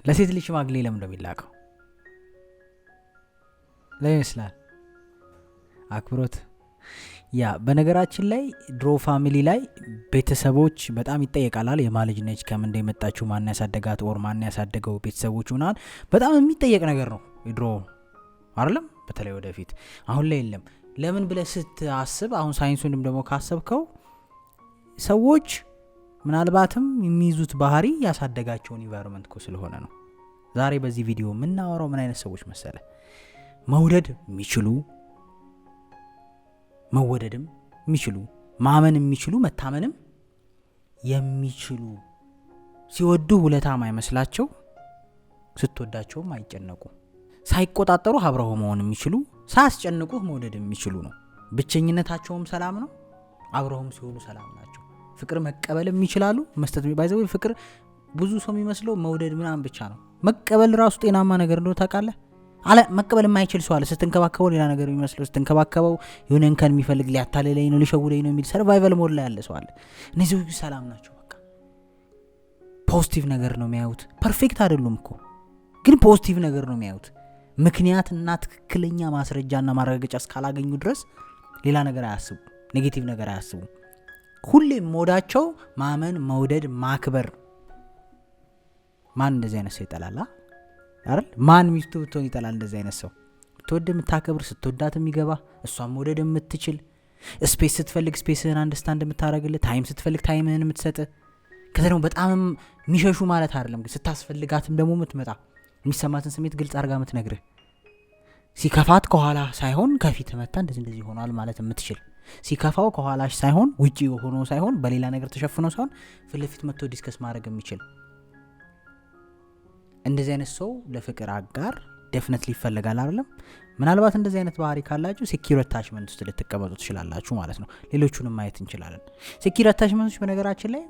ለሴት ልጅ ሽማግሌ ለምን እንደሚላከው ለይመስላል አክብሮት። ያ በነገራችን ላይ ድሮ ፋሚሊ ላይ ቤተሰቦች በጣም ይጠየቃላል። የማልጅ ነች ከምን እንደመጣችሁ ማን ያሳደጋት ኦር ማን ያሳደገው ቤተሰቦች ምናምን በጣም የሚጠየቅ ነገር ነው ድሮ አይደለም። በተለይ ወደፊት አሁን ላይ የለም። ለምን ብለህ ስታስብ አሁን ሳይንሱንም ደግሞ ካሰብከው ሰዎች ምናልባትም የሚይዙት ባህሪ ያሳደጋቸውን ኢንቫይሮንመንት እኮ ስለሆነ ነው። ዛሬ በዚህ ቪዲዮ የምናወራው ምን አይነት ሰዎች መሰለ? መውደድ የሚችሉ መወደድም የሚችሉ ማመን የሚችሉ መታመንም የሚችሉ ሲወዱ ውለታም አይመስላቸው ስትወዳቸውም አይጨነቁ ሳይቆጣጠሩ አብረው መሆን የሚችሉ ሳያስጨንቁህ መውደድ የሚችሉ ነው። ብቸኝነታቸውም ሰላም ነው፣ አብረውም ሲሆኑ ሰላም ናቸው። ፍቅር መቀበል የሚችላሉ መስጠት ባይዘው ፍቅር ብዙ ሰው የሚመስለው መውደድ ምናምን ብቻ ነው። መቀበል ራሱ ጤናማ ነገር እንደሆነ ታውቃለህ። አለ መቀበል የማይችል ሰው አለ። ስትንከባከበው ሌላ ነገር የሚመስለው ስትንከባከበው የሆነ እንከን የሚፈልግ ሊያታልለኝ ነው ሊሸውለኝ ነው የሚል ሰርቫይቫል ሞድ ላይ ያለ ሰው አለ። እነዚህ ሰላም ናቸው። በቃ ፖዚቲቭ ነገር ነው የሚያዩት። ፐርፌክት አይደሉም እኮ ግን ፖዚቲቭ ነገር ነው የሚያዩት። ምክንያትና ትክክለኛ ማስረጃና ማረጋገጫ እስካላገኙ ድረስ ሌላ ነገር አያስቡ፣ ኔጌቲቭ ነገር አያስቡ። ሁሌም ሞዳቸው ማመን፣ መውደድ፣ ማክበር። ማን እንደዚህ አይነት ሰው ይጠላል አይደል? ማን ሚስቱ ብትሆን ይጠላል እንደዚህ አይነት ሰው? ትወድ የምታከብር ስትወዳት የሚገባ እሷን መውደድ የምትችል ስፔስ ስትፈልግ ስፔስህን አንደርስታንድ የምታረግልህ ታይም ስትፈልግ ታይምህን የምትሰጥ ከዛ ደግሞ በጣም የሚሸሹ ማለት አይደለም ግን ስታስፈልጋትም ደግሞ የምትመጣ የሚሰማትን ስሜት ግልጽ አድርጋ የምትነግርህ ሲከፋት ከኋላ ሳይሆን ከፊት መታ እንደዚህ ሆኗል ማለት የምትችል ሲከፋው ከኋላሽ ሳይሆን ውጪ ሆኖ ሳይሆን በሌላ ነገር ተሸፍኖ ሳይሆን ፊት ለፊት መጥቶ ዲስከስ ማድረግ የሚችል እንደዚህ አይነት ሰው ለፍቅር አጋር ዴፊኒትሊ ይፈልጋል አይደለም። ምናልባት እንደዚህ አይነት ባህሪ ካላችሁ ሴኪዩር አታችመንት ውስጥ ልትቀመጡ ትችላላችሁ ማለት ነው። ሌሎቹንም ማየት እንችላለን። ሴኪዩር አታችመንቶች በነገራችን ላይ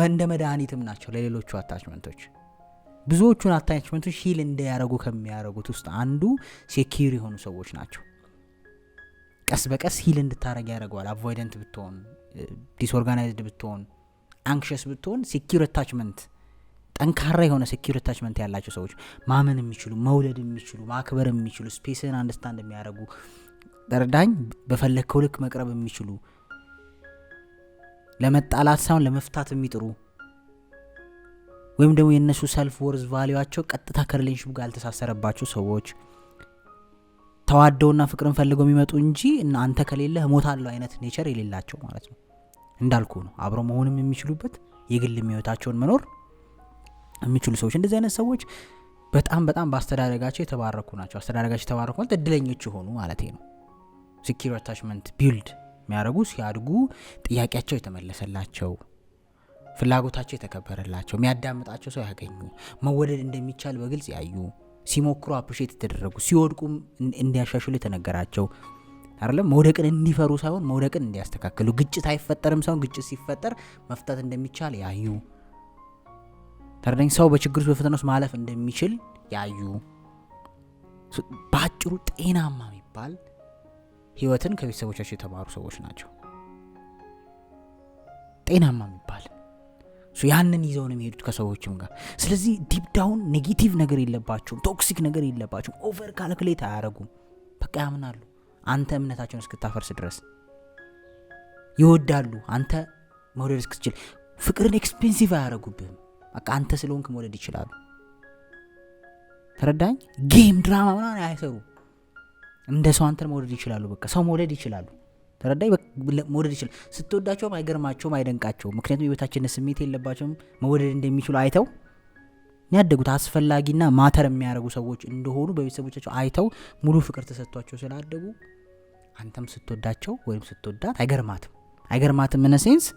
እንደ መድኃኒትም ናቸው ለሌሎቹ አታችመንቶች። ብዙዎቹን አታችመንቶች ሂል እንዲያረጉ ከሚያረጉት ውስጥ አንዱ ሴኪዩር የሆኑ ሰዎች ናቸው። ቀስ በቀስ ሂል እንድታረግ ያደርገዋል። አቮይደንት ብትሆን፣ ዲስኦርጋናይዝድ ብትሆን፣ አንክሸስ ብትሆን ሴኪዩር አታችመንት ጠንካራ የሆነ ሴኪዩር አታችመንት ያላቸው ሰዎች ማመን የሚችሉ መውለድ የሚችሉ ማክበር የሚችሉ ስፔስን አንደርስታንድ የሚያደርጉ ደረዳኝ በፈለከው ልክ መቅረብ የሚችሉ ለመጣላት ሳይሆን ለመፍታት የሚጥሩ ወይም ደግሞ የነሱ ሰልፍ ወርዝ ቫልዩአቸው ቀጥታ ከሪሌሽንሺፕ ጋር ያልተሳሰረባቸው ሰዎች ተዋደውና ፍቅርን ፈልገው የሚመጡ እንጂ እና አንተ ከሌለህ ሞታለው አይነት ኔቸር የሌላቸው ማለት ነው። እንዳልኩ ነው አብሮ መሆንም የሚችሉበት የግል ህይወታቸውን መኖር የሚችሉ ሰዎች። እንደዚህ አይነት ሰዎች በጣም በጣም በአስተዳደጋቸው የተባረኩ ናቸው። አስተዳደጋቸው የተባረኩ ማለት እድለኞች ሆኑ ማለት ነው። ሴኪዩር አታችመንት ቢልድ የሚያደርጉ ሲያድጉ ጥያቄያቸው የተመለሰላቸው፣ ፍላጎታቸው የተከበረላቸው፣ የሚያዳምጣቸው ሰው ያገኙ፣ መወደድ እንደሚቻል በግልጽ ያዩ፣ ሲሞክሩ አፕሪሼት የተደረጉ፣ ሲወድቁም እንዲያሻሽሉ የተነገራቸው አይደለም። መውደቅን እንዲፈሩ ሳይሆን መውደቅን እንዲያስተካክሉ፣ ግጭት አይፈጠርም ሳይሆን ግጭት ሲፈጠር መፍታት እንደሚቻል ያዩ፣ ተረዳኝ ሰው በችግር በፈተናዎች ማለፍ እንደሚችል ያዩ፣ ባጭሩ ጤናማ የሚባል ህይወትን ከቤተሰቦቻቸው የተማሩ ሰዎች ናቸው። ጤናማ የሚባል ያንን ይዘው ነው የሚሄዱት ከሰዎችም ጋር። ስለዚህ ዲፕ ዳውን ኔጌቲቭ ነገር የለባቸውም፣ ቶክሲክ ነገር የለባቸውም፣ ኦቨር ካልኩሌት አያረጉም። በቃ ያምናሉ አንተ እምነታቸውን እስክታፈርስ ድረስ ይወዳሉ። አንተ መውደድ እስክትችል ፍቅርን ኤክስፔንሲቭ አያረጉብህም። በቃ አንተ ስለሆንክ መውደድ ይችላሉ። ተረዳኝ። ጌም ድራማ ምናምን አይሰሩ። እንደ ሰው አንተን መውደድ ይችላሉ። በቃ ሰው መውደድ ይችላሉ። ተረዳኝ። መውደድ ይችላል። ስትወዳቸውም አይገርማቸውም፣ አይደንቃቸውም። ምክንያቱም የቤታችን ስሜት የለባቸውም። መውደድ እንደሚችሉ አይተው ያደጉት አስፈላጊና ማተር የሚያደርጉ ሰዎች እንደሆኑ በቤተሰቦቻቸው አይተው ሙሉ ፍቅር ተሰጥቷቸው ስላደጉ አንተም ስትወዳቸው ወይም ስትወዳት አይገርማትም እነ ሴንስ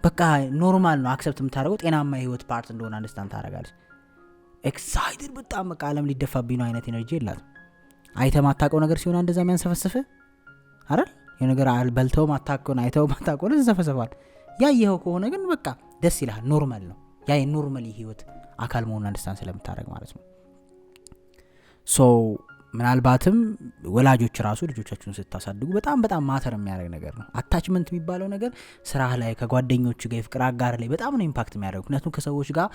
በቃ ኖርማል ነው። አክሰፕት የምታደርገው ጤናማ የህይወት ፓርት እንደሆነ አንደርስታንድ ታደርጋለች። ኤክሳይትድ በጣም በቃ ዓለም ሊደፋብኝ ነው አይነት ኤነርጂ የላትም። አይተህ ማታውቀው ነገር ሲሆን እንደዛ የሚያንሰፈስፍ አይደል? የነገር በልተው ማታውቀውን አይተው ማታውቀውን ተሰፈሰፋል። ያየኸው ከሆነ ግን በቃ ደስ ይላል። ኖርማል ነው። ያ የኖርማል ህይወት አካል መሆኑን አንደርስታንድ ስለምታደርግ ማለት ነው። ሶ ምናልባትም ወላጆች ራሱ ልጆቻችሁን ስታሳድጉ በጣም በጣም ማተር የሚያደርግ ነገር ነው። አታችመንት የሚባለው ነገር ስራ ላይ ከጓደኞች ጋር የፍቅር አጋር ላይ በጣም ነው ኢምፓክት የሚያደርግ። ምክንያቱም ከሰዎች ጋር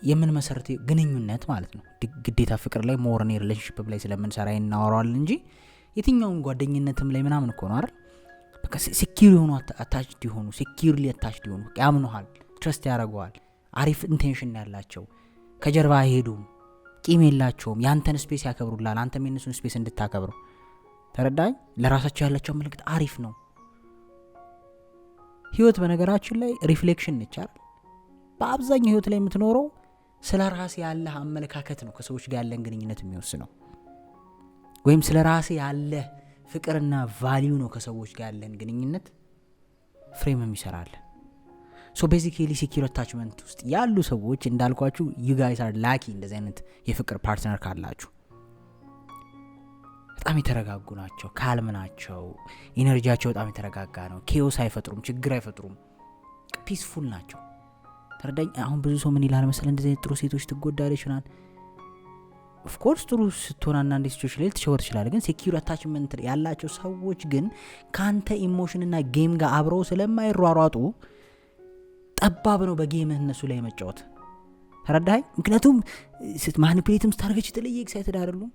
የምን መሰረት ግንኙነት ማለት ነው። ግዴታ ፍቅር ላይ ሞር ነው ሪሌሽንሺፕ ላይ ስለምንሰራ እናወራዋለን እንጂ የትኛውን ጓደኝነትም ላይ ምናምን እኮ ነው አይደል? በቃ ሴኪዩር የሆኑ አታችድ የሆኑ ሴኪዩርሊ አታችድ የሆኑ ያምኑሃል፣ ትረስት ያደርገዋል፣ አሪፍ ኢንቴንሽን ያላቸው ከጀርባ አይሄዱም፣ ቂም የላቸውም፣ ያንተን ስፔስ ያከብሩላል፣ አንተም የነሱን ስፔስ እንድታከብሩ ተረዳኝ። ለራሳቸው ያላቸው መልእክት አሪፍ ነው። ህይወት በነገራችን ላይ ሪፍሌክሽን ነች አይደል? በአብዛኛው ህይወት ላይ የምትኖረው ስለ ራስ ያለ አመለካከት ነው ከሰዎች ጋር ያለን ግንኙነት የሚወስነው። ወይም ስለ ራስ ያለ ፍቅርና ቫልዩ ነው ከሰዎች ጋር ያለን ግንኙነት ፍሬም የሚሰራል። ሶ ቤዚካሊ ሴኪዩር አታችመንት ውስጥ ያሉ ሰዎች እንዳልኳችሁ you guys are lucky እንደዚህ አይነት የፍቅር ፓርትነር ካላችሁ። በጣም የተረጋጉ ናቸው፣ ካልም ናቸው፣ ኢነርጂያቸው በጣም የተረጋጋ ነው፣ ኬኦስ አይፈጥሩም፣ ችግር አይፈጥሩም፣ ፒስፉል ናቸው። ተረዳኝ። አሁን ብዙ ሰው ምን ይላል መሰለ እንደዚህ ጥሩ ሴቶች ትጎዳለች ይችላል። ኦፍ ኮርስ ጥሩ ስትሆናና እንደ ሲቹዌሽን ላይ ትሸወር ይችላል። ግን ሴኪዩር አታችመንት ያላቸው ሰዎች ግን ካንተ ኢሞሽንና ጌም ጋር አብረው ስለማይሯሯጡ ጠባብ ነው በጌምህ እነሱ ላይ መጫወት። ተረዳኝ። ምክንያቱም ማኒፑሌትም ስታርገች የተለየ ኤክሳይትድ አይደሉም።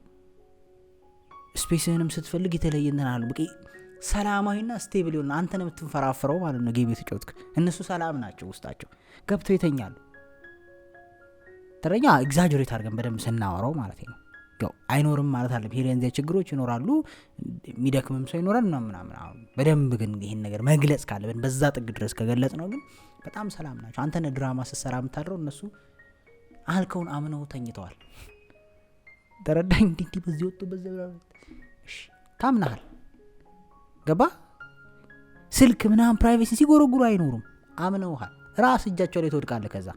ስፔስህንም ስትፈልግ የተለየ እንናሉ። በቃ ሰላማዊና ስቴብል ይሆን አንተ ነው የምትንፈራፍረው ማለት ነው። ጌም የተጫወትክ እነሱ ሰላም ናቸው፣ ውስጣቸው ገብተው ይተኛሉ። ተረኛ ኤግዛጀሬት አድርገን በደንብ ስናወራው ማለት ነው። ያው አይኖርም ማለት አይደለም። ሄሪንዚ ችግሮች ይኖራሉ፣ የሚደክምም ሰው ይኖራል ምናምን። አሁን በደንብ ግን ይሄን ነገር መግለጽ ካለብን በዛ ጥግ ድረስ ከገለጽ ነው ግን በጣም ሰላም ናቸው። አንተ ነህ ድራማ ስትሰራ የምታድረው፣ እነሱ አልከውን አምነው ተኝተዋል። ተረዳኝ። እንዲህ በዚህ ወጡ በዚህ እሺ ታምናሃል። ገባ? ስልክ ምናምን ፕራይቬሲ ሲጎረጉሩ አይኖሩም፣ አምነውሃል። ራስ እጃቸው ላይ ትወድቃለህ ከዛ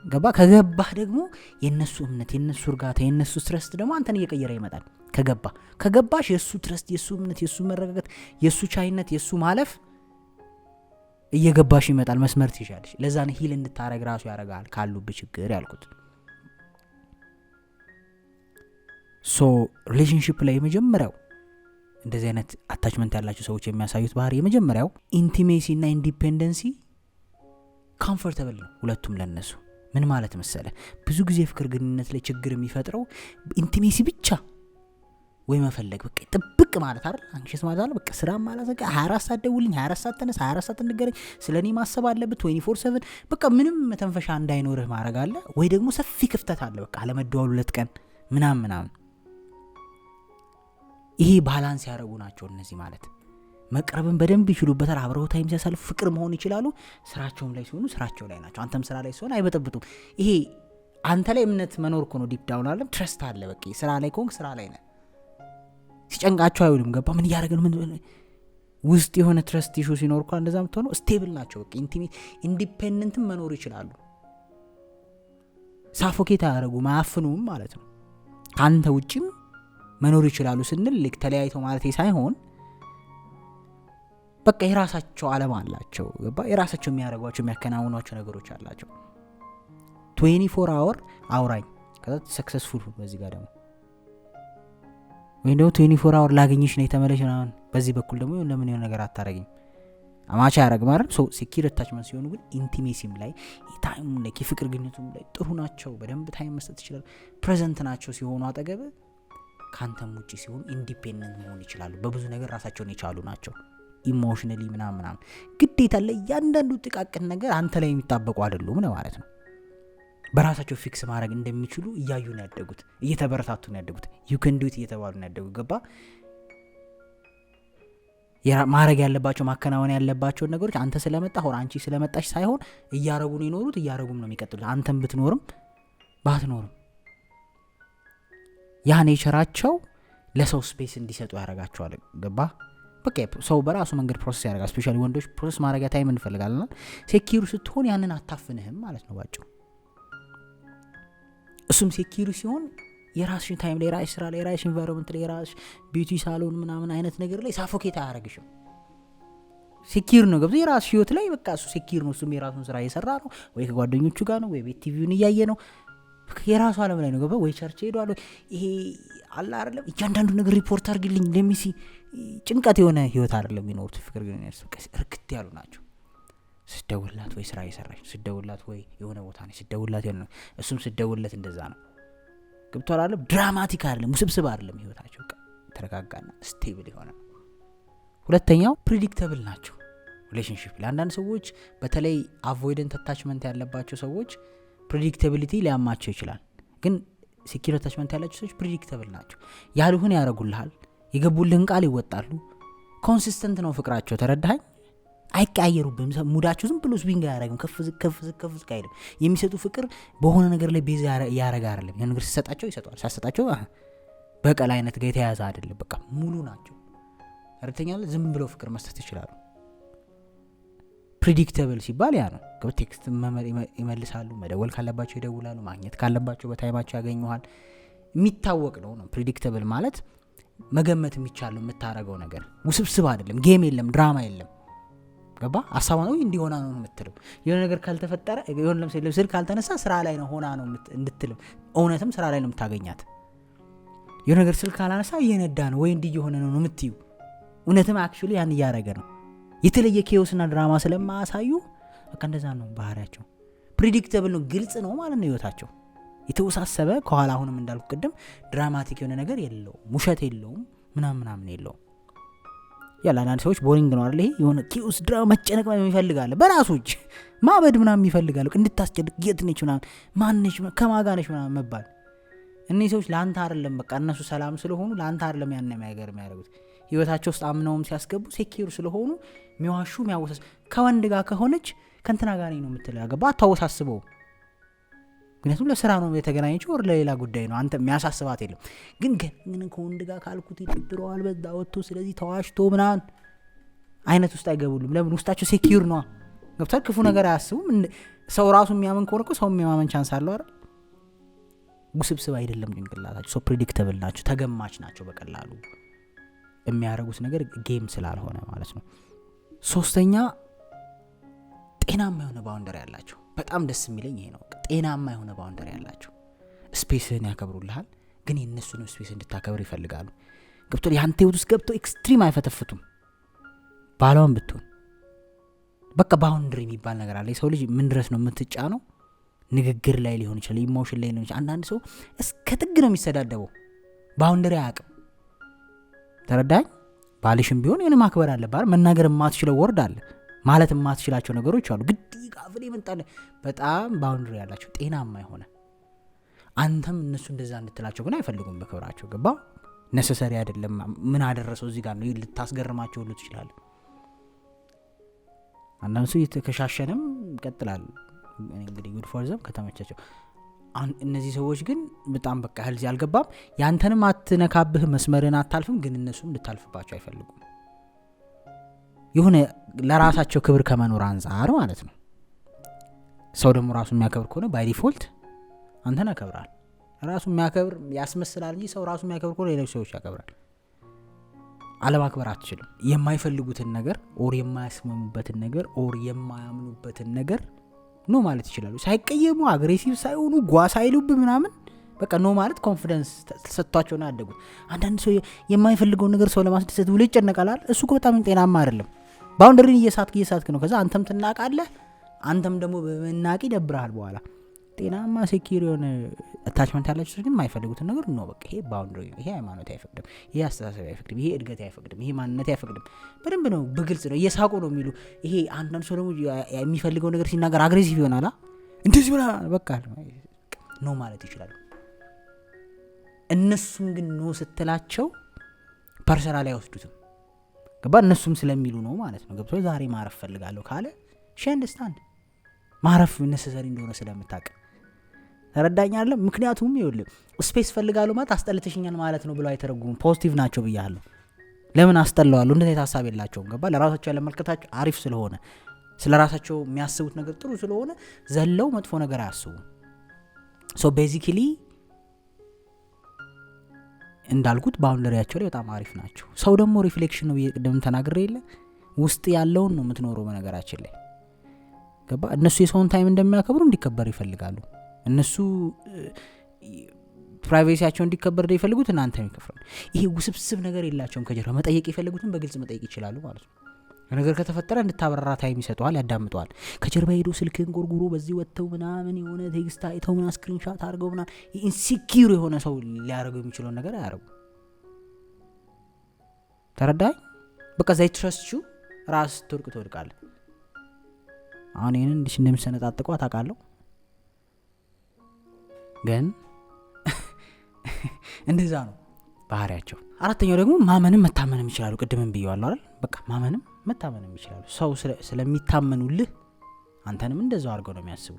ገባ? ከገባህ ደግሞ የነሱ እምነት፣ የነሱ እርጋታ፣ የነሱ ትረስት ደግሞ አንተን እየቀየረ ይመጣል። ከገባሽ የሱ ትረስት፣ የሱ እምነት፣ የሱ መረጋጋት፣ የሱ ቻይነት፣ የሱ ማለፍ እየገባሽ ይመጣል። መስመር ትይሻለሽ። ለዛ ነው ሂል እንድታረግ ራሱ ያረጋል ካሉብህ ችግር ያልኩት። ሶ ሪሌሽንሺፕ ላይ የመጀመሪያው እንደዚህ አይነት አታችመንት ያላቸው ሰዎች የሚያሳዩት ባህሪ የመጀመሪያው ኢንቲሜሲ እና ኢንዲፔንደንሲ ኮምፎርታብል ነው ሁለቱም ለነሱ። ምን ማለት መሰለ ብዙ ጊዜ ፍቅር ግንኙነት ላይ ችግር የሚፈጥረው ኢንቲሜሲ ብቻ ወይ መፈለግ፣ በቃ ጥብቅ ማለት አይደል? አንቺስ ማለት አይደል? በቃ ስራ ማለት በቃ 24 ሰዓት ደውልኝ፣ 24 ሰዓት ተነስ፣ 24 ሰዓት እንገናኝ፣ ስለኔ ማሰብ አለበት 24/7 በቃ ምንም መተንፈሻ እንዳይኖርህ ማድረግ አለ። ወይ ደግሞ ሰፊ ክፍተት አለ፣ በቃ አለመደዋወል 2 ቀን ምናምን። ይሄ ባላንስ ያደርጉ ናቸው እነዚህ ማለት። መቅረብን በደንብ ይችሉበታል። አብረው ታይም ሲያሳልፉ ፍቅር መሆን ይችላሉ። ስራቸውም ላይ ሲሆኑ ስራቸው ላይ ናቸው። አንተም ስራ ላይ ሲሆን አይበጠብጡም። ይሄ አንተ ላይ እምነት መኖር እኮ ነው። ዲፕ ዳውን አለም ትረስት አለ። በቃ ስራ ላይ ከሆንክ ስራ ላይ ነህ። ሲጨንቃቸው አይውልም። ገባ? ምን እያደረግን ምን ውስጥ የሆነ ትረስት ኢሹ ሲኖር እኮ እንደዛ የምትሆነው ስቴብል ናቸው። በቃ ኢንዲፔንደንትም መኖር ይችላሉ። ሳፎኬት አያደርጉም፣ አያፍኑም ማለት ነው። ከአንተ ውጭም መኖር ይችላሉ ስንል ልክ ተለያይተው ማለት ሳይሆን በቃ የራሳቸው ዓለም አላቸው። ገባ? የራሳቸው የሚያደርጓቸው የሚያከናውኗቸው ነገሮች አላቸው። 24 አወር አውራኝ ከዛ ሰክሰስፉል ሁሉ በዚህ ጋር ደግሞ ወይ ነው 24 አወር ላገኝሽ ነው የተመለሽ ነው። በዚህ በኩል ደግሞ ለምን የሆነ ነገር አታረግኝ አማቻ ያረግ ማለት ሶ ሴኪዩር አታችመንት ሲሆኑ ግን ኢንቲሜሲም ላይ ታይም ላይ ፍቅር ግንኙነቱም ላይ ጥሩ ናቸው። በደንብ ታይም መስጠት ይችላሉ። ፕሬዘንት ናቸው ሲሆኑ አጠገብ ካንተም ውጪ ሲሆኑ ኢንዲፔንደንት መሆን ይችላሉ። በብዙ ነገር ራሳቸውን የቻሉ ናቸው። ኢሞሽናሊ ምናምን ግዴታ ለእያንዳንዱ ጥቃቅን ነገር አንተ ላይ የሚጣበቁ አይደሉም ነው ማለት ነው። በራሳቸው ፊክስ ማድረግ እንደሚችሉ እያዩ ነው ያደጉት፣ እየተበረታቱ ነው ያደጉት። you can do it እየተባሉ ነው ያደጉት። ገባ? ማድረግ ያለባቸው ማከናወን ያለባቸው ነገሮች አንተ ስለመጣ ሆር አንቺ ስለመጣሽ ሳይሆን እያረጉ ነው የኖሩት፣ እያረጉም ነው የሚቀጥሉት። አንተም ብትኖርም ባትኖርም ያ ኔቸራቸው ለሰው ስፔስ እንዲሰጡ ያደርጋቸዋል። ገባ? በቃ ሰው በራሱ መንገድ ፕሮሰስ ያደርጋል። ስፔሻሊ ወንዶች ፕሮሰስ ማድረግ ታይም እንፈልጋለና ሴኪዩር ስትሆን ያንን አታፍንህም ማለት ነው ባጭሩ። እሱም ሴኪዩር ሲሆን የራስሽን ታይም ላይ ራስሽ ስራ ላይ ራስሽ ኢንቫይሮንመንት ላይ ራስሽ ቢዩቲ ሳሎን ምናምን አይነት ነገር ላይ ሳፎኬት አያደርግሽም። ሴኪዩር ነው። ገብቶ የራስሽ ህይወት ላይ በቃ እሱ ሴኪዩር ነው። እሱም የራሱን ስራ እየሰራ ነው፣ ወይ ከጓደኞቹ ጋር ነው፣ ወይ ቤት ቲቪውን እያየ ነው። የራሱ ዓለም ላይ ነው። ገባ? ወይ ቸርች ሄዷል። ይሄ አላ አይደለም እያንዳንዱ ነገር ሪፖርት አድርግልኝ ለሚሲ ጭንቀት የሆነ ህይወት አይደለም የሚኖሩት። ፍቅር ግን እርግጥ ያሉ ናቸው። ስደውላት ወይ ስራ እየሰራች ስደውላት ወይ የሆነ ቦታ ነች ስደውላት የሆነ እሱም ስደውለት እንደዛ ነው። ገብቶሃል አይደል? ድራማቲክ አይደለም፣ ውስብስብ አይደለም ህይወታቸው። ተረጋጋና ስቴብል ይሆናል። ሁለተኛው ፕሪዲክተብል ናቸው ሪሌሽንሺፕ። ለአንዳንድ ሰዎች በተለይ አቮይደንት አታችመንት ያለባቸው ሰዎች ፕሪዲክተቢሊቲ ሊያማቸው ይችላል። ግን ሴኪዩር አታችመንት ያላቸው ሰዎች ፕሪዲክተብል ናቸው። ያሉህን ያረጉልሃል፣ የገቡልህን ቃል ይወጣሉ። ኮንሲስተንት ነው ፍቅራቸው። ተረዳኸኝ? አይቀያየሩብህም። ሙዳቸው ዝም ብሎ ስዊንግ አያረግም። ከፍ ዝቅ ከፍ ዝቅ ከፍ ዝቅ አይልም። የሚሰጡ ፍቅር በሆነ ነገር ላይ ቤዝ ያረጋ አይደለም። ያን ነገር ሲሰጣቸው ይሰጣል፣ ሳይሰጣቸው በቀል አይነት ጋር የተያያዘ አይደለም። በቃ ሙሉ ናቸው። ተረድተኛል? ዝም ብለው ፍቅር መስጠት ይችላሉ። ፕሪዲክተብል ሲባል ያ ነው። ቴክስት ይመልሳሉ፣ መደወል ካለባቸው ይደውላሉ፣ ማግኘት ካለባቸው በታይማቸው ያገኙሃል። የሚታወቅ ነው። ፕሪዲክተብል ማለት መገመት የሚቻለው የምታረገው ነገር ውስብስብ አይደለም። ጌም የለም፣ ድራማ የለም። ገባ? ሀሳቧ ነው እንዲሆና ነው የምትለው። የሆነ ነገር ካልተፈጠረ የሆነ ለምሳሌ ስልክ ካልተነሳ ስራ ላይ ነው ሆና ነው እንድትለው፣ እውነትም ስራ ላይ ነው የምታገኛት። የሆነ ነገር ስልክ ካላነሳ እየነዳ ነው ወይ እንዲህ የሆነ ነው የምትዩ፣ እውነትም አክቹሊ ያን እያደረገ ነው። የተለየ ኬዮስና ድራማ ስለማያሳዩ በቃ እንደዛ ነው ባህሪያቸው። ፕሪዲክተብል ነው፣ ግልጽ ነው ማለት ነው ህይወታቸው። የተወሳሰበ ከኋላ አሁንም እንዳልኩ ቅድም ድራማቲክ የሆነ ነገር የለውም፣ ውሸት የለውም፣ ምናምን የለውም። ያላ አንዳንድ ሰዎች ቦሪንግ ነው አይደል? ይሄ የሆነ ኪዩስ ድራማ መጨነቅ ይፈልጋል፣ በራሱ እጅ ማበድ ምናምን ይፈልጋል። እንድታስጨንቅ የት ነች ምናምን ማነች ከማጋነች ምናምን መባል። እነዚህ ሰዎች ለአንተ አይደለም፣ በቃ እነሱ ሰላም ስለሆኑ ለአንተ አይደለም ያን ነገር የሚያደርጉት። ህይወታቸው ውስጥ አምነውም ሲያስገቡ ሴኪዩር ስለሆኑ የሚዋሹ የሚያወሳስ ከወንድ ጋር ከሆነች ከእንትና ጋር ነው የምትለው ያገባ አታወሳስበው። ምክንያቱም ለስራ ነው የተገናኘችው ወር ለሌላ ጉዳይ ነው፣ አንተ የሚያሳስባት የለም። ግን ከወንድ ጋር ካልኩት ይጥብረዋል በዛ ወጥቶ ስለዚህ ተዋሽቶ ምናምን አይነት ውስጥ አይገቡልም። ለምን? ውስጣቸው ሴኪዩር ነው። ገብቷል? ክፉ ነገር አያስቡም። ሰው ራሱ የሚያምን ከሆነ እኮ ሰው የሚያማመን ቻንስ አለው አይደል? ውስብስብ አይደለም ጭንቅላታቸው። ሶ ፕሪዲክተብል ናቸው፣ ተገማች ናቸው። በቀላሉ የሚያደርጉት ነገር ጌም ስላልሆነ ማለት ነው። ሶስተኛ ጤናማ የሆነ ባውንደሪ ያላቸው። በጣም ደስ የሚለኝ ይሄ ነው። ጤናማ የሆነ ባውንደሪ ያላቸው። ስፔስህን ያከብሩልሃል፣ ግን የእነሱን ስፔስ እንድታከብር ይፈልጋሉ። ገብቶ ያንተ ህይወት ውስጥ ገብቶ ኤክስትሪም አይፈተፍቱም። ባሏን ብትሆን በቃ ባውንደሪ የሚባል ነገር አለ። የሰው ልጅ ምን ድረስ ነው የምትጫነው? ንግግር ላይ ሊሆን ይችላል፣ ኢሞሽን ላይ ሊሆን ይችላል። አንዳንድ ሰው እስከ ጥግ ነው የሚሰዳደበው፣ ባውንደሪ አያውቅም። ተረዳኝ? ባልሽም ቢሆን የሆነ ማክበር አለባት። መናገር የማትችለው ወርድ አለ፣ ማለት የማትችላቸው ነገሮች አሉ። ግድ ይጋፍል ይመጣል። በጣም ባውንደሪ ያላቸው ጤናማ የሆነ አንተም እነሱ እንደዛ እንድትላቸው ግን አይፈልጉም በክብራቸው። ገባ? ነሰሰሪ አይደለም። ምን አደረሰው እዚህ ጋር ነው ልታስገርማቸው ሁሉ ትችላለህ። አንዳንድ ሰው የተከሻሸንም ይቀጥላል። እንግዲህ ጉድ ፎር ዘም ከተመቻቸው። እነዚህ ሰዎች ግን በጣም በቃ ህልዚ አልገባም። ያንተንም አትነካብህ፣ መስመርን አታልፍም፣ ግን እነሱም እንድታልፍባቸው አይፈልጉም። የሆነ ለራሳቸው ክብር ከመኖር አንፃር ማለት ነው። ሰው ደግሞ ራሱ የሚያከብር ከሆነ ባይ ዲፎልት አንተን ያከብራል። ራሱ የሚያከብር ያስመስላል እንጂ ሰው ራሱ የሚያከብር ከሆነ ሌሎች ሰዎች ያከብራል። አለማክበር አትችልም። የማይፈልጉትን ነገር ኦር የማያስማሙበትን ነገር ኦር የማያምኑበትን ነገር ኖ ማለት ይችላሉ። ሳይቀየሙ አግሬሲቭ ሳይሆኑ ጓ ሳይሉብ ምናምን በቃ ኖ ማለት ኮንፊደንስ ተሰጥቷቸው ነው ያደጉት። አንዳንድ ሰው የማይፈልገውን ነገር ሰው ለማስደሰት ብሎ ይጨነቃል። እሱ እኮ በጣም ጤናማ አይደለም። ባውንደሪን እየሳትክ ነው። ከዛ አንተም ትናቃለህ፣ አንተም ደግሞ በመናቅ ይደብርሃል በኋላ። ጤናማ ሴኪዩር የሆነ አታችመንት ያላቸው ሰዎች ግን የማይፈልጉትን ነገር ነው በቃ ይሄ ባውንደሪ፣ ይሄ ሃይማኖት አይፈቅድም፣ ይሄ አስተሳሰብ አይፈቅድም፣ ይሄ እድገት አይፈቅድም፣ ይሄ ማንነት አይፈቅድም። በደንብ ነው፣ በግልጽ ነው፣ እየሳቁ ነው የሚሉ። ይሄ አንዳንድ ሰው ደግሞ የሚፈልገው ነገር ሲናገር አግሬሲቭ ይሆናል። እንደዚህ ብላ በቃ ነው ማለት ይችላል። እነሱም ግን ነው ስትላቸው ፐርሰናል አይወስዱትም። ገባ? እነሱም ስለሚሉ ነው ማለት ነው። ገብቶ ዛሬ ማረፍ ፈልጋለሁ ካለ ሸንደስታንድ ማረፍ ነሰሰሪ እንደሆነ ስለምታውቅ ተረዳኛለህ። ምክንያቱም ይኸውልህ ስፔስ ፈልጋለሁ ማለት አስጠልተሽኛል ማለት ነው ብለው አይተረጉሙም። ፖዚቲቭ ናቸው ብያለሁ። ለምን አስጠላዋለሁ? እንደዚህ ታሳብ የላቸውም። ገባ? ለራሳቸው ያለመልከታቸው አሪፍ ስለሆነ ስለ ራሳቸው የሚያስቡት ነገር ጥሩ ስለሆነ ዘለው መጥፎ ነገር አያስቡም። ሶ ቤዚክሊ እንዳልኩት ባውንደሪያቸው ላይ በጣም አሪፍ ናቸው። ሰው ደግሞ ሪፍሌክሽን ነው ቅድም ተናግሬ የለ ውስጥ ያለውን ነው የምትኖረው በነገራችን ላይ። ገባ? እነሱ የሰውን ታይም እንደሚያከብሩ እንዲከበር ይፈልጋሉ። እነሱ ፕራይቬሲያቸው እንዲከበር ይፈልጉት፣ እናንተ የሚከፍራሉ። ይሄ ውስብስብ ነገር የላቸውም። ከጀርባ መጠየቅ የፈልጉትን በግልጽ መጠየቅ ይችላሉ ማለት ነው። ነገር ከተፈጠረ እንድታበራራ ታይም ይሰጠዋል፣ ያዳምጠዋል። ከጀርባ ሄዶ ስልክን ጎርጉሮ በዚህ ወጥተው ምናምን የሆነ ቴክስት አይተው ምናምን ስክሪንሻት አድርገው ምናምን ኢንሲኪዩር የሆነ ሰው ሊያደርገው የሚችለውን ነገር አያደርጉ። ተረዳኝ? በቃ ዘይ ትረስት ዩ ራስ ትወድቃለህ። አሁን ይህንን እንዲህ እንደምሰነጣጥቀው አታውቃለሁ፣ ግን እንደዛ ነው ባህሪያቸው። አራተኛው ደግሞ ማመንም መታመንም ይችላሉ። ቅድምም ብየዋለሁ አይደል? በቃ ማመንም መታመንም ይችላሉ። ሰው ስለሚታመኑልህ አንተንም እንደዛው አድርገው ነው የሚያስቡ።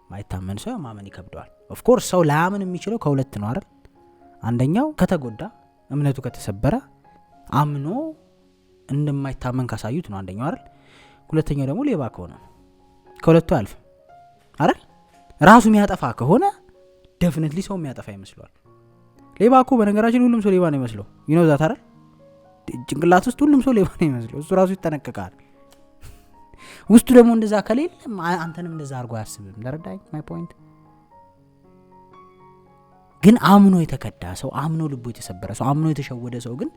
ማይታመን ሰው ማመን ይከብደዋል። ኦፍ ኮርስ ሰው ላያምን የሚችለው ከሁለት ነው አይደል? አንደኛው ከተጎዳ እምነቱ ከተሰበረ አምኖ እንደማይታመን ካሳዩት ነው አንደኛው አይደል? ሁለተኛው ደግሞ ሌባ ከሆነ ከሁለቱ አልፍ አይደል? ራሱ የሚያጠፋ ከሆነ ዴፊኒትሊ ሰው የሚያጠፋ ይመስለዋል። ሌባ እኮ በነገራችን ሁሉም ሰው ሌባ ነው የሚመስለው። ይነው ዛት አይደል? ጭንቅላት ውስጥ ሁሉም ሰው ሌባ ነው የሚመስለው። እሱ ራሱ ይጠነቀቃል። ውስጡ ደግሞ እንደዛ ከሌለ አንተንም እንደዛ አድርጎ አያስብም። ተረዳኝ ማይ ፖይንት? ግን አምኖ የተከዳ ሰው፣ አምኖ ልቡ የተሰበረ ሰው፣ አምኖ የተሸወደ ሰው ግን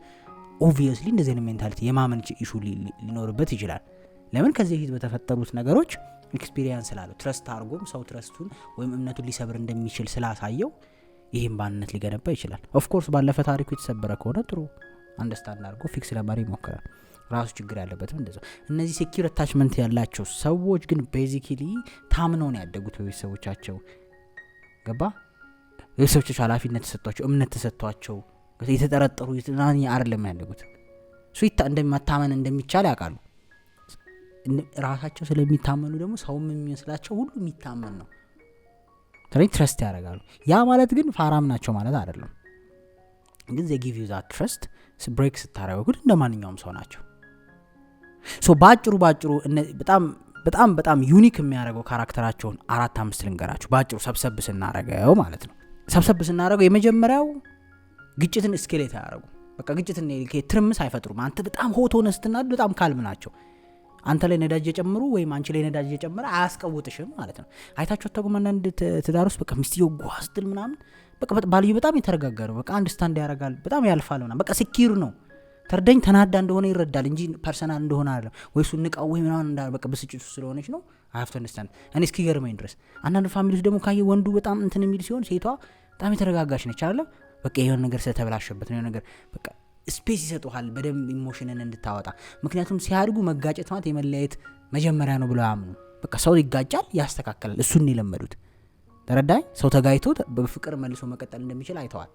ኦብቪየስሊ እንደዚህ አይነት ሜንታሊቲ የማመን ኢሹ ሊኖርበት ይችላል። ለምን? ከዚህ በፊት በተፈጠሩት ነገሮች ኤክስፒሪየንስ ስላለው ትረስት አድርጎም ሰው ትረስቱን ወይም እምነቱን ሊሰብር እንደሚችል ስላሳየው ይህም ባንነት ሊገነባ ይችላል። ኦፍ ኮርስ ባለፈ ታሪኩ የተሰበረ ከሆነ ጥሩ አንደርስታንድ አድርጎ ፊክስ ለማድረግ ይሞክራል። ራሱ ችግር ያለበትም እንደዛ። እነዚህ ሴኪዩር አታችመንት ያላቸው ሰዎች ግን ቤዚክሊ ታምነው ነው ያደጉት በቤተሰቦቻቸው። ገባ? ቤተሰቦቻቸው ኃላፊነት ተሰጥቷቸው እምነት ተሰጥቷቸው የተጠረጠሩ የተናኝ አይደለም ያደጉት። ሱይታ እንደማታመን እንደሚቻል ያውቃሉ። ራሳቸው ስለሚታመኑ ደግሞ ሰውም የሚመስላቸው ሁሉ የሚታመን ነው። ስለዚህ ትረስት ያደርጋሉ። ያ ማለት ግን ፋራም ናቸው ማለት አይደለም። ግን they give you that trust ብሬክ ስታረገው ግን እንደማንኛውም ሰው ናቸው። ሶ ባጭሩ በጣም ዩኒክ የሚያደርገው ካራክተራቸውን 4-5 ልንገራችሁ ባጭሩ ሰብሰብ ስናረገው ማለት ነው። ሰብሰብ ስናረገው የመጀመሪያው ግጭትን እስኬሌት ያደርጉ። በቃ ግጭትን ትርምስ አይፈጥሩም። አንተ በጣም ሆት ሆነ ስትናድ በጣም ካልም ናቸው። አንተ ላይ ነዳጅ የጨምሩ ወይም አንቺ ላይ ነዳጅ የጨመረ አያስቀውጥሽም ማለት ነው። አይታችሁ ተጉማ አንድ ትዳር ውስጥ በቃ ሚስትየው ጓስትል ምናምን በቃ ባልዩ በጣም የተረጋጋ ነው። በቃ አንደርስታንድ ያደርጋል፣ በጣም ያልፋል ምናምን በቃ ሴኪዩር ነው። ተርደኝ ተናዳ እንደሆነ ይረዳል እንጂ ፐርሰናል እንደሆነ አይደለም። ወይሱ ንቃው ወይ ምናምን እንዳል በቃ በስጭቱ ስለሆነች ነው። አይ ሃቭ ቱ አንደርስታንድ። እኔ እስኪገርመኝ ድረስ አንዳንድ ፋሚሊዎች ደግሞ ካየ ወንዱ በጣም እንትን የሚል ሲሆን ሴቷ በጣም የተረጋጋች ነች አይደል? በቃ የሆነ ነገር ስለተበላሸበት ነው ነገር በቃ ስፔስ ይሰጡሃል በደንብ ኢሞሽንን እንድታወጣ። ምክንያቱም ሲያድጉ መጋጨት ማለት የመለያየት መጀመሪያ ነው ብለው ያምኑ። በቃ ሰው ይጋጫል፣ ያስተካክላል። እሱን የለመዱት። ተረዳኝ? ሰው ተጋጭቶ በፍቅር መልሶ መቀጠል እንደሚችል አይተዋል።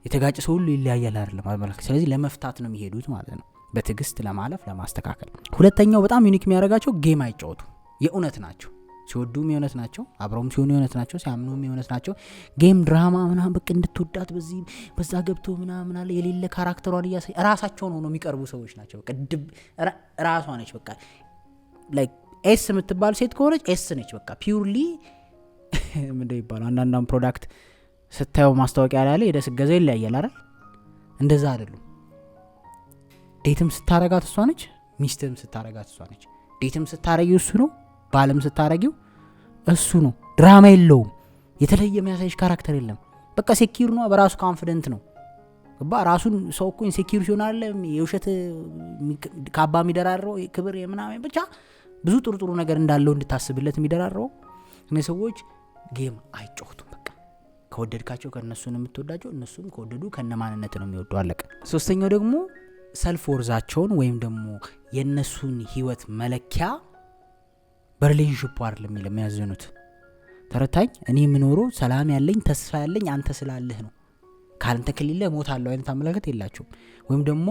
የተጋጨ ሰው ሁሉ ይለያያል አይደለም ማለት። ስለዚህ ለመፍታት ነው የሚሄዱት ማለት ነው፣ በትዕግስት ለማለፍ ለማስተካከል። ሁለተኛው በጣም ዩኒክ የሚያደርጋቸው ጌም አይጫወቱ። የእውነት ናቸው። ሲወዱም የእውነት ናቸው፣ አብረውም ሲሆኑ የእውነት ናቸው፣ ሲያምኑም የእውነት ናቸው። ጌም ድራማ ምናምን በቃ እንድትወዳት በዚህ በዛ ገብቶ ምናምን አለ የሌለ ካራክተሯን እያሳይ ራሳቸውን ሆኖ የሚቀርቡ ሰዎች ናቸው። በቃ ራሷ ነች። በቃ ላይክ ኤስ የምትባል ሴት ከሆነች ኤስ ነች። በቃ ፒውርሊ ምንድነው ይባላል? አንዳንድ ፕሮዳክት ስታየው ማስታወቂያ ላይ ያለ የደስ ገዛ ይለያያል አይደል? እንደዛ አይደሉም። ዴትም ስታረጋት እሷ ነች፣ ሚስትም ስታረጋት እሷ ነች። ዴትም ስታረጊው እሱ ነው፣ ባለም ስታረጊው እሱ ነው። ድራማ የለውም። የተለየ የሚያሳይሽ ካራክተር የለም። በቃ ሴኪዩር ነው፣ በራሱ ኮንፊደንት ነው። ራሱን ሰው እኮ ኢንሴኪዩር ሲሆናል የውሸት ካባ የሚደራረው ክብር የምናምን ብቻ ብዙ ጥሩ ነገር እንዳለው እንድታስብለት የሚደራረው። እነዚህ ሰዎች ጌም አይጫወቱም። በቃ ከወደድካቸው ከነሱ ነው የምትወዳቸው፣ እነሱም ከወደዱ ከነማንነት ነው የሚወዱ። አለቀ። ሶስተኛው ደግሞ ሰልፍ ወርዛቸውን ወይም ደግሞ የነሱን ህይወት መለኪያ በሪሌሽንሺፕ አይደለም የሚያዝኑት። ተረታኝ? እኔ የምኖረው ሰላም ያለኝ ተስፋ ያለኝ አንተ ስላለህ ነው፣ ካንተ ከሌለ ሞታለሁ አይነት አመለካከት የላቸውም። ወይም ደግሞ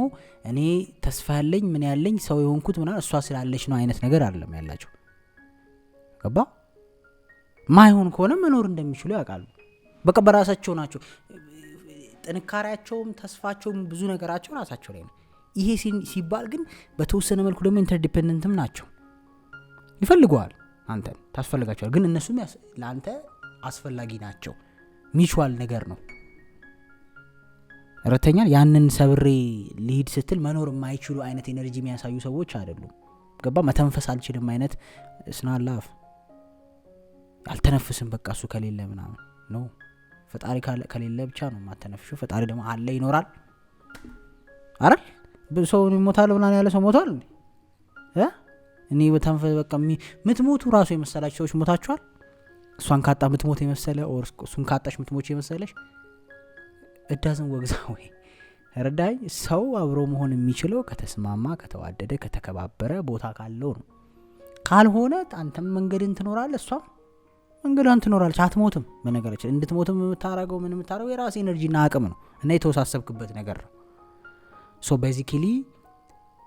እኔ ተስፋ ያለኝ ምን ያለኝ ሰው የሆንኩት ምናምን እሷ ስላለች ነው አይነት ነገር አይደለም ያላቸው። ገባ? ማይሆን ከሆነ መኖር እንደሚችሉ ያውቃሉ። በቃ በራሳቸው ናቸው። ጥንካሬያቸውም ተስፋቸውም ብዙ ነገራቸው ራሳቸው ላይ ነው። ይሄ ሲባል ግን በተወሰነ መልኩ ደግሞ ኢንተርዲፔንደንትም ናቸው። ይፈልጉዋል፣ አንተን ታስፈልጋቸዋል፣ ግን እነሱም ለአንተ አስፈላጊ ናቸው። ሚቹዋል ነገር ነው። ረተኛል ያንን ሰብሬ ሊድ ስትል መኖር የማይችሉ አይነት ኤነርጂ የሚያሳዩ ሰዎች አይደሉም። ገባ? መተንፈስ አልችልም አይነት ስናላፍ አልተነፍስም በቃ እሱ ከሌለ ምናምን ነው። ፈጣሪ ከሌለ ብቻ ነው ማተነፍሽው። ፈጣሪ ደግሞ አለ ይኖራል አይደል? ሰው ይሞታል ምናምን ያለ ሰው ሞቷል እኔ በተንፈስ በቃ ምትሞቱ ራሱ የመሰላችሁ ሰዎች ሞታችኋል። እሷን ካጣ ምትሞት የመሰለ ኦር እሱን ካጣሽ ምትሞች የመሰለሽ እዳዝን ወግዛ ወይ ረዳይ። ሰው አብሮ መሆን የሚችለው ከተስማማ፣ ከተዋደደ፣ ከተከባበረ ቦታ ካለው ነው። ካልሆነ አንተም መንገድን ትኖራለህ፣ እሷም መንገዷን ትኖራለች። አትሞትም። በነገራችን እንድትሞትም የምታረገው ምን የምታረገው የራስ ኤነርጂና አቅም ነው እና የተወሳሰብክበት ነገር ነው። ሶ ቤዚካሊ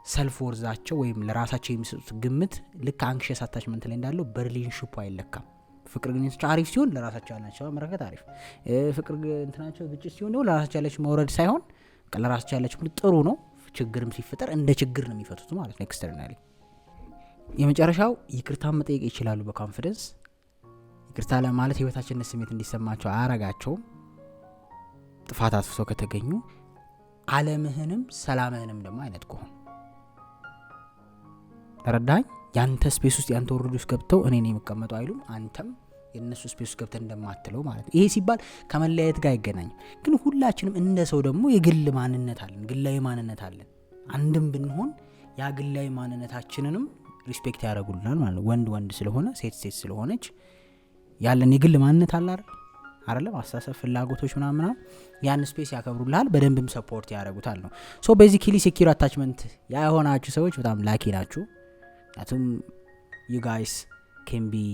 ሰልፍ ወርዛቸው ወይም ለራሳቸው የሚሰጡት ግምት ልክ አንክሸስ አታችመንት ላይ እንዳለው በሪሌሽንሺፑ አይለካም። ፍቅር ግንኙነቶች አሪፍ ሲሆን ለራሳቸው ያላቸው መረከት አሪፍ፣ ፍቅር እንትናቸው ግጭት ሲሆን ነው ለራሳቸው ያላቸው መውረድ ሳይሆን ለራሳቸው ያላቸው ጥሩ ነው። ችግርም ሲፈጠር እንደ ችግር ነው የሚፈቱት ማለት ነው ኤክስተርናሊ። የመጨረሻው ይቅርታን መጠየቅ ይችላሉ በኮንፊደንስ። ይቅርታ ለማለት ህይወታችንን ስሜት እንዲሰማቸው አያረጋቸውም። ጥፋት አጥፍተው ከተገኙ ዓለምህንም ሰላምህንም ደግሞ አይነጥቁህም። ተረዳኝ? ያንተ ስፔስ ውስጥ ያንተ ወርድ ውስጥ ገብተው እኔ ነኝ የምቀመጠው አይሉም። አንተም የነሱ ስፔስ ውስጥ ገብተህ እንደማትለው ማለት ነው። ይሄ ሲባል ከመለያየት ጋር አይገናኝም። ግን ሁላችንም እንደ ሰው ደግሞ የግል ማንነት አለን፣ ግላዊ ማንነት አለን። አንድም ብንሆን ያ ግላዊ ማንነታችንንም ሪስፔክት ያደርጉልናል ማለት ነው። ወንድ ወንድ ስለሆነ ሴት ሴት ስለሆነች ያለን የግል ማንነት አለ አይደለም? አስተሳሰብ፣ ፍላጎቶች ምናምን ያን ስፔስ ያከብሩልሃል፣ በደንብም ሰፖርት ያደርጉታል ነው። ሶ ቤዚካሊ ሴኪዩር አታችመንት ያሆናችሁ ሰዎች በጣም ላኪ ናችሁ። ምክንያቱም you guys can be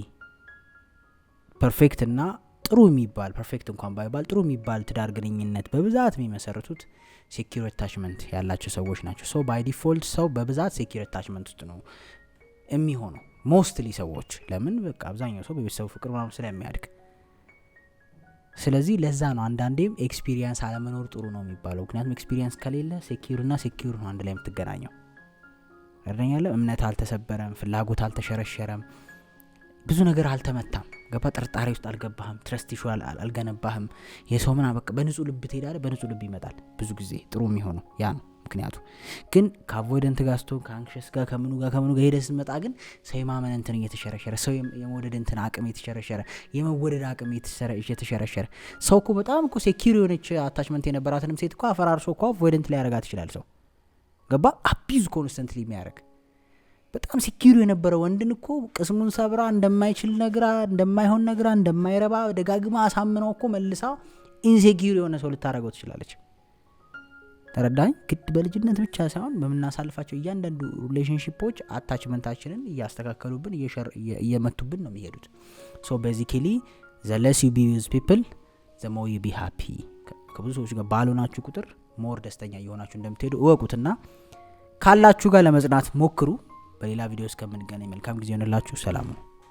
ፐርፌክት እና ጥሩ የሚባል ፐርፌክት እንኳን ባይባል ጥሩ የሚባል ትዳር ግንኙነት በብዛት የሚመሰርቱት ሴኪዩር አታችመንት ያላቸው ሰዎች ናቸው። ሶ ባይ ዲፎልት ሰው በብዛት ሴኪዩር አታችመንት ውስጥ ነው የሚሆነው ሞስትሊ ሰዎች። ለምን በቃ አብዛኛው ሰው በቤተሰቡ ፍቅር ምናምን ስለሚያድግ። ስለዚህ ለዛ ነው አንዳንዴም ኤክስፒሪየንስ አለመኖር ጥሩ ነው የሚባለው። ምክንያቱም ኤክስፒሪየንስ ከሌለ ሴኪዩር እና ሴኪዩር ነው አንድ ላይ የምትገናኘው። ያደኛለ እምነት አልተሰበረም፣ ፍላጎት አልተሸረሸረም፣ ብዙ ነገር አልተመታም። ገባ ጥርጣሬ ውስጥ አልገባህም፣ ትረስት ኢሹ አልገነባህም። የሰው ምና በቃ በንጹህ ልብ ትሄዳለህ፣ በንጹህ ልብ ይመጣል። ብዙ ጊዜ ጥሩ የሚሆነው ያ ነው ምክንያቱ። ግን ከአቮይደንት ጋር ስትሆን ከአንክሸስ ጋር ከምኑ ጋር ሄደህ ስትመጣ ግን ሰው የማመን እንትን እየተሸረሸረ፣ ሰው የመወደድ እንትን አቅም እየተሸረሸረ፣ የመወደድ አቅም እየተሸረሸረ። ሰው እኮ በጣም እኮ ሴኪዩር የሆነች አታችመንት የነበራትንም ሴት እኮ አፈራርሶ እኮ አቮይደንት ላይ ያረጋት ይችላል ሰው። ገባ አቢዝ ኮንስተንትሊ የሚያደርግ በጣም ሴኪዩር የነበረ ወንድን እኮ ቅስሙን ሰብራ እንደማይችል ነግራ፣ እንደማይሆን ነግራ፣ እንደማይረባ ደጋግማ አሳምነው እኮ መልሳ ኢንሴኪዩር የሆነ ሰው ልታረገው ትችላለች። ተረዳኝ? ግድ በልጅነት ብቻ ሳይሆን በምናሳልፋቸው እያንዳንዱ ሪሌሽንሺፖች አታችመንታችንን እያስተካከሉብን እየመቱብን ነው የሚሄዱት። ሶ ቤዚካሊ the less you be with people the more you be happy። ከብዙ ሰዎች ጋር ባልሆናችሁ ቁጥር ሞር ደስተኛ እየሆናችሁ እንደምትሄዱ እወቁትና ካላችሁ ጋር ለመጽናት ሞክሩ። በሌላ ቪዲዮ እስከምንገናኝ መልካም ጊዜ ይሁንላችሁ። ሰላም ነው።